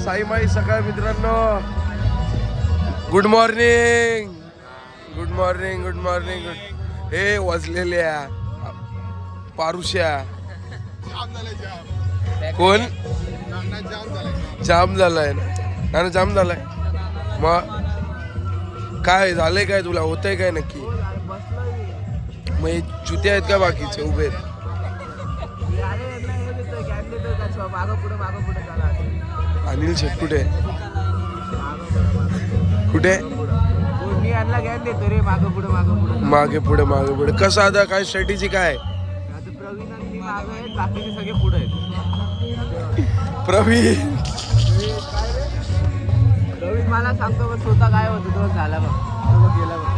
साईमाई सकाळ मित्रांनो. Good morning, good morning, good morning. हे वाजलेल्या पारुश्या कोण जाम झालाय ना, जाम झालाय. मग काय झालंय, काय तुला होतंय काय नक्की? मग चुते आहेत का बाकीचे उभे आहेत? अनिल शेट कुठे कुठे? मागे पुढे मागे पुढे कसं? आता काय स्ट्रॅटेजी काय? प्रवीण मला सांगतो स्वतः काय होतं तो झाला बघ गेला बघ.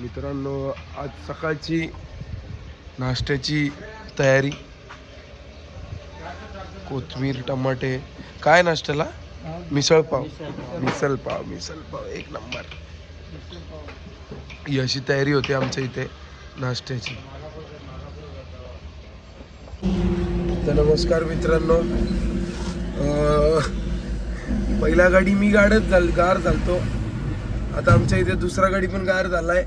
मित्रांनो, आज सकाळची नाश्त्याची तयारी. कोथिंबीर, टमाटे. काय नाश्त्याला? मिसळ पाव. मिसळ पाव, मिसळ पाव एक नंबर. ही अशी तयारी होती आमच्या इथे नाश्त्याची. तर नमस्कार मित्रांनो. पहिला गाडी मी गार झालतो. आता आमच्या इथे दुसरा गाडी पण गार झालाय.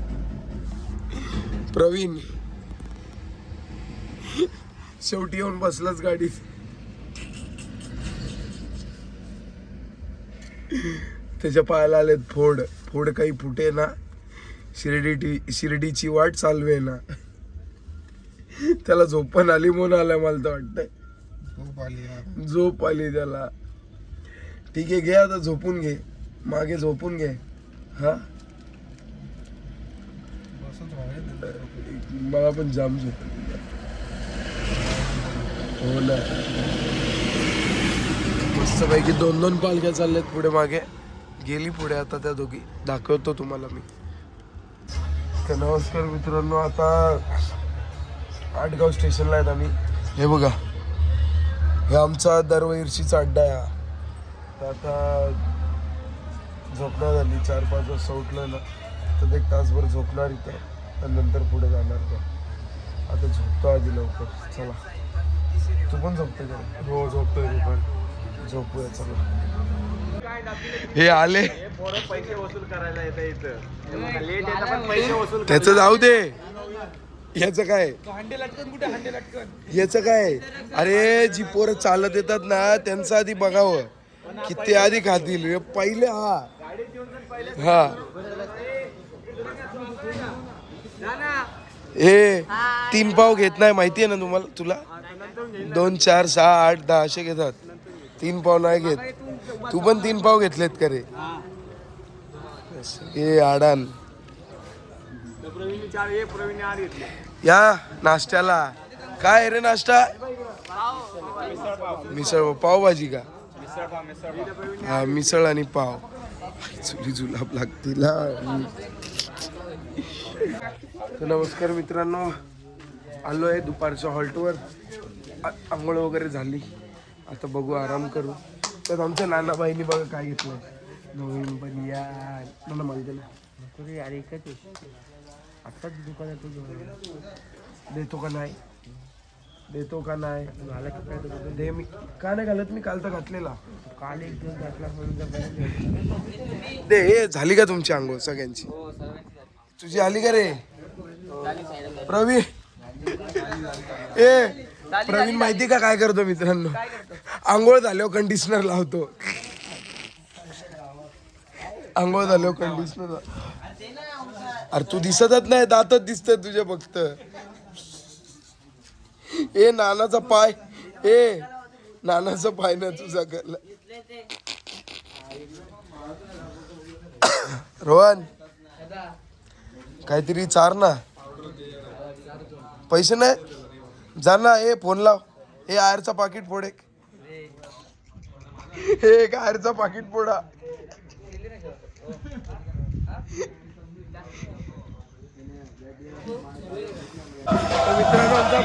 प्रवीण शेवटी येऊन बसलाच गाडीत. त्याच्या पायाला आलेत फोड. फोड काही फुटे ना. शिर्डीची वाट चालवे ना. त्याला झोप पण आली म्हणून आलाय मला तर वाटतंय. झोप आली त्याला. ठीक आहे, घे आता झोपून घे. मागे झोपून घे. हा, मला पण जाम झोप. हो ना. मस्त पैकी 2-2 पालख्या चालल्यात पुढे मागे. गेली पुढे आता त्या दोघी. दाखवतो तुम्हाला मी. तर नमस्कार मित्रांनो. आता आटगाव स्टेशनला आहेत आम्ही. हे बघा, हे आमचा दरवर्षीचा अड्डा आहे. तर आता झोपणार झाली. 4-5 वाजता उठलं ना तर 1 तासभर झोपणार इथे आणि नंतर पुढे जाणार. तर आता झोपतो आधी लवकर. चला, तू पण झोपतोय का? हो झोपतोय. तू पण झोपूया. चला. हे आले, पैसे वसूल करायला येतं लेट येतं पण पैसे वसूल. त्याचं जाऊ दे. याचं काय? हंडे लटकन कुठे? हंडे लटकन याचं काय? अरे जी पोरं चालत येतात ना त्यांचं आधी बघावं किती आधी खातील पहिले. हा, हे 3 पाव घेत नाही माहितीये ना तुम्हाला? तुला 2, 4, 6, 8, 10 असे घेतात. 3 पाव नाही घेत. तू पण 3 पाव घेतलेत का रे? हे आडान या नाश्त्याला. काय रे नाश्ता? मिसळ पावभाजी का? हा, मिसळ आणि पाव. चुली जुलाब लागतील. तर नमस्कार मित्रांनो. आलो आहे दुपारच्या हॉल्टवर. आंघोळ वगैरे झाली. आता बघू, आराम करू. तर आमच्या नानाबाईंनी बघा काय घेतलंय. नवीन पण या नाना माहिती ना. आत्ताच दुकानात देतो का नाही? देतो का नाही? दे. मी का नाही घालत? मी काल तर घातलेला. काल 1 दिवस घातला म्हणून दे. हे झाली का तुमची आंघोळ सगळ्यांची? तुझी आली का रे प्रवीण? ए प्रवीण माहिती का काय करतो मित्रांनो? आंघोळ झाल्यावर कंडिशनर लावतो. आंघोळ झाल्यावर कंडिशनर. अरे तू दिसतच नाही, दातच दिसत तुझे फक्त. ए नानाचा पाय. ए नानाचा पाय ना तुझा करला. रोहन काहीतरी चार ना. पैसे नाही जा ना. ए फोन लाव. हे आयरचा पाकिट फोड. एक आयरचा पाकिट फोडा.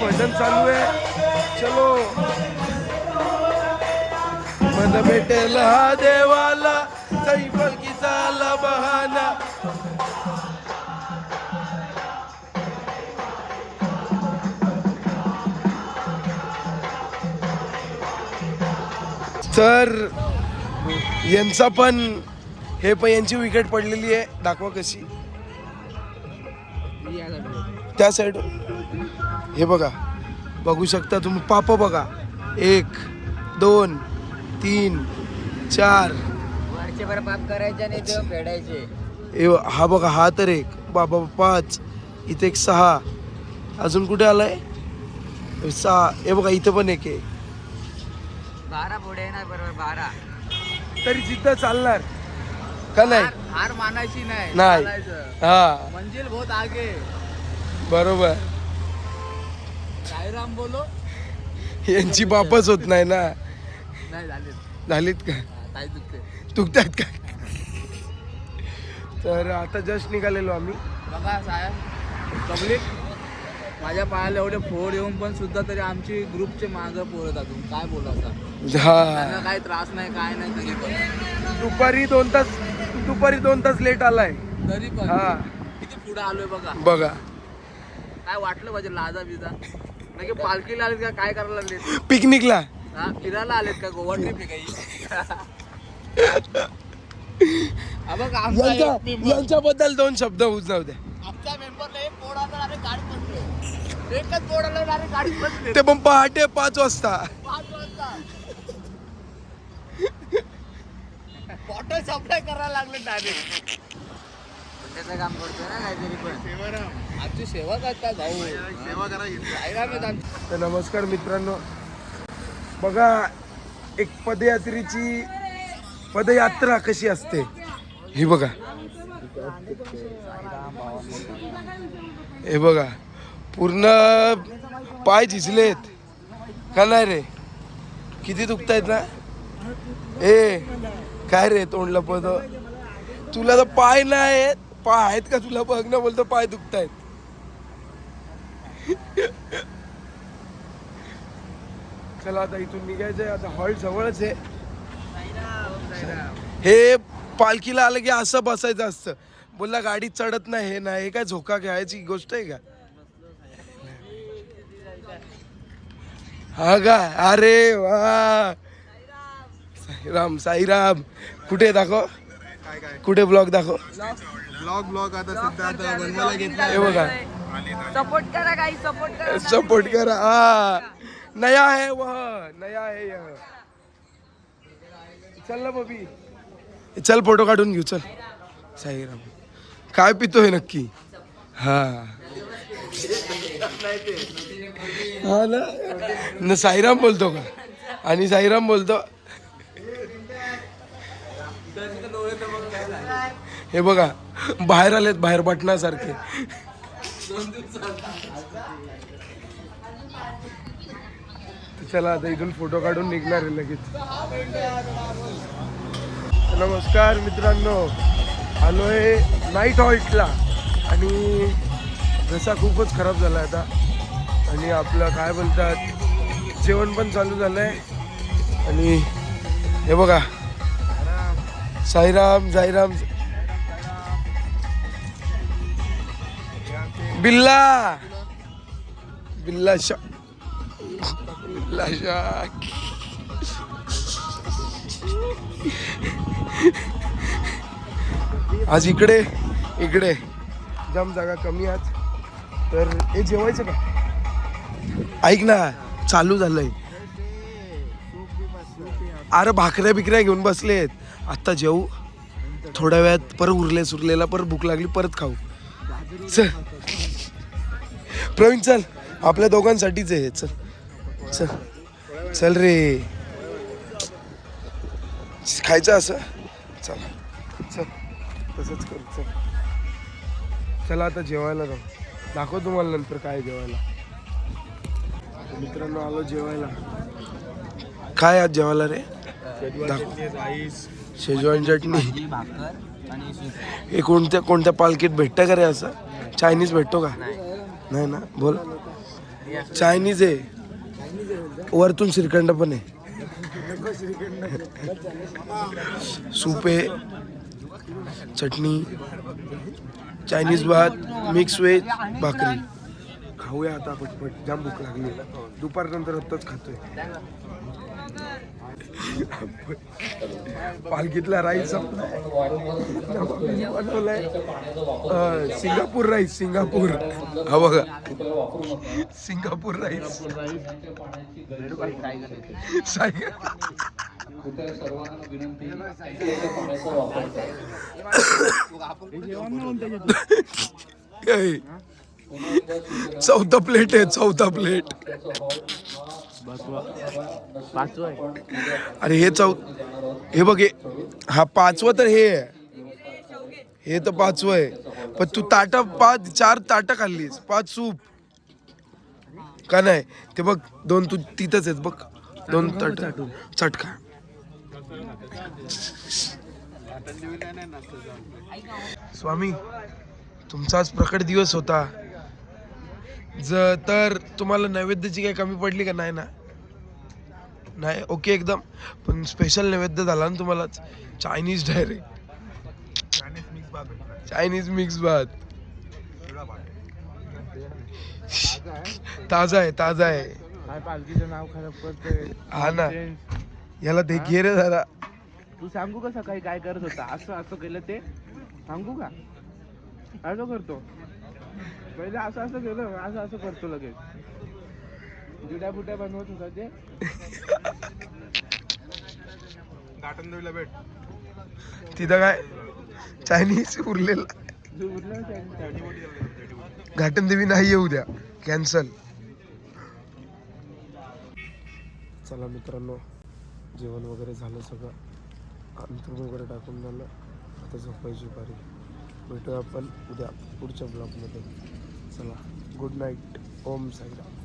भजन चालू आहे. चलो मन भेटेल हा देवाला, सई पालखीचा आला बहाना. तर यांचा पण हे पण यांची विकेट पडलेली आहे. दाखवा कशी. त्या साईड हे बघा, बघू शकता तुम्ही. पाप बघा, 1 2 3 4 वरचे बरं पाप करायचे आणि ते फेडायचे. हा बघा, हा तर 1 बाबा 5, इथे 1 6, अजून कुठे आलाय 6. हे बघा इथं पण 1 आहे. 12 पुढे येणार बरोबर 12. तरी जिद्द चालणार का नाही? हार मानायची नाही. नाही. चालायचं. हा मंजिल बहुत आगे. बरोबर. साईराम बोलो. यांची बापच होत नाही ना. नाही झाले. झालीत का? काय दुखते. चुकतात का? तर आता जस्ट निघालेलो आम्ही. बघा साहेब, पब्लिक माझ्या पायाला एवढे फोड येऊन पण सुद्धा तरी आमची ग्रुपचे मागं पोरत अजून काय बोलायचा. त्यांना हा, काही त्रास नाही, काय नाही. तरी पण दुपारी 2 तास लेट आलाय. तरी पण हा किती पुढे आलोय बघा. बघा, काय वाटलं पाहिजे लाजा बिजा नाही. पालखीला आलेत का काय करायला लागलेत? पिकनिकला. हा, फिरायला आलेत का? गोवा ट्रिप आहे काही? हा बघ, आमचा एक member- यांच्याबद्दल 2 शब्द उजाव द्या. आमच्या मेंबरला एक बोर्ड आला आणि गाडी बसले. एकच बोर्ड आला आणि गाडी बसले. ते पण पहाटे 5 वाजता. 5 वाजता बॉटल सप्लाय करायला लागले डायरेक्ट. त्याचं काम करतोय ना काहीतरी. पण आमची सेवा करतात भाऊ. सेवा करायची. तर नमस्कार मित्रांनो, बघा एक पदयात्रा कशी असते ही बघा. हे बघा, पूर्ण पाय झिजलेत का नाही रे? किती दुखतायत ना. ए काय रे तोंड लपवत? तुला तर पाय नाही आहेत. पाय आहेत का तुला? बघ ना, बोलतो पाय दुखतायत. चला आता इथून निघायचंय. आता हॉल्ट जवळच आहे. हे पालखीला आलं की असं बसायचं असतं. बोलला गाडीत चढत नाही, हे नाही. हे काय झोका घ्यायची गोष्ट आहे का? हा का? अरे वा, साईराम साईराम. कुठे दाखव, कुठे ब्लॉग दाखव. ब्लॉग आता सध्या बनवायला घेतला. हे बघा, सपोर्ट करा काही, सपोर्ट करा. सपोर्ट करा. हा, नया है वह, नया है यह. चल ना बबी, चल फोटो काढून घेऊ. चल साईराम. काय पितोय नक्की? हा हा ना, साईराम बोलतो का? आणि साईराम बोलतो. हे बघा, बाहेर आलेत, बाहेर बटणासारखे. चला आता इथून फोटो काढून निघणार आहे लगेच. नमस्कार मित्रांनो, आलोय नाईट हॉल्टला. आणि रस्ता खूपच खराब झाला आता. आणि आपलं काय बोलतात, जेवण पण चालू झालंय. आणि हे बघा, साईराम साईराम. बिल्ला बिल्ला शा, बिल्ला शा. आज इकडे जाम जागा कमी आज. तर हे जेवायचं का? ऐक ना, चालू झालंय. अरे भाकऱ्या बिकऱ्या घेऊन बसलेत. आत्ता जेवू, थोड्या वेळात परत सुरलेला परत भूक लागली, परत खाऊ. चल प्रवीण, चल, आपल्या दोघांसाठीच आहे. चल चल चल रे, खायचं असं. चला चल, तसंच करू. चल चला आता जेवायला जाऊ. दाखव तुम्हाला नंतर काय जेवायला. मित्रांनो आलो जेवायला. काय आज जेवायला रे? शेजवान चटणी. हे कोणत्या पालखीत भेटतं का रे असं? चायनीज भेटतो का? नाही ना, बोल. चायनीज आहे, वरतून श्रीखंड पण आहे, सूप आहे, चटणी, चायनीज भात, मिक्स व्हेज, भाकरी. खाऊया आता पटपट, जाम भूक लागली. दुपारनंतर आत्ताच खातोय. पालखीतला राईस बनवलाय, सिंगापूर राईस, सिंगापूर. हा बघा, सिंगापूर राईस. चौथा प्लेट आहे, चौथा प्लेट. अरे हे हे बघ, हा पाचवं तर हे तर पाचवं आहे. पण तू ताटा 4 ताटं खाल्लीस, 5 सूप का नाही? ते बघ 2 तू तिथंच आहेत बघ, 2 ताट चटका. स्वामी, तुमचा आज प्रकट दिवस होता. तर तुम्हाला नैवेद्याची काही कमी पडली का? नाही ना? नाही, ओके एकदम. पण स्पेशल नैवेद्य झाला ना तुम्हाला, चायनीज डायरेक्ट, चायनीज मिक्स भात. ताजा आहे, ताजा आहे. पालखीचं नाव खराब करतोय. हा ना, याला ते घे रे जरा. तू सांगू का सकाळी काय करत होता? असं असं केलं ते सांगू का? असं करतो पहिले, असं असं केलं, असं असं करतो लगेच. जुड्या बुड्या बनवत होता ते. गाठणदेवीला भेट. तिथं काय चायनीज उरलेला. घाटनदेवी नाही येऊ द्या, कॅन्सल. चला मित्रांनो, जेवण वगैरे झालं सगळं, अंथरूण वगैरे टाकून झालं. आता झोपायची पारी. भेटूया आपण उद्या पुढच्या ब्लॉगमध्ये. चला, गुड नाईट. ओम साईराम.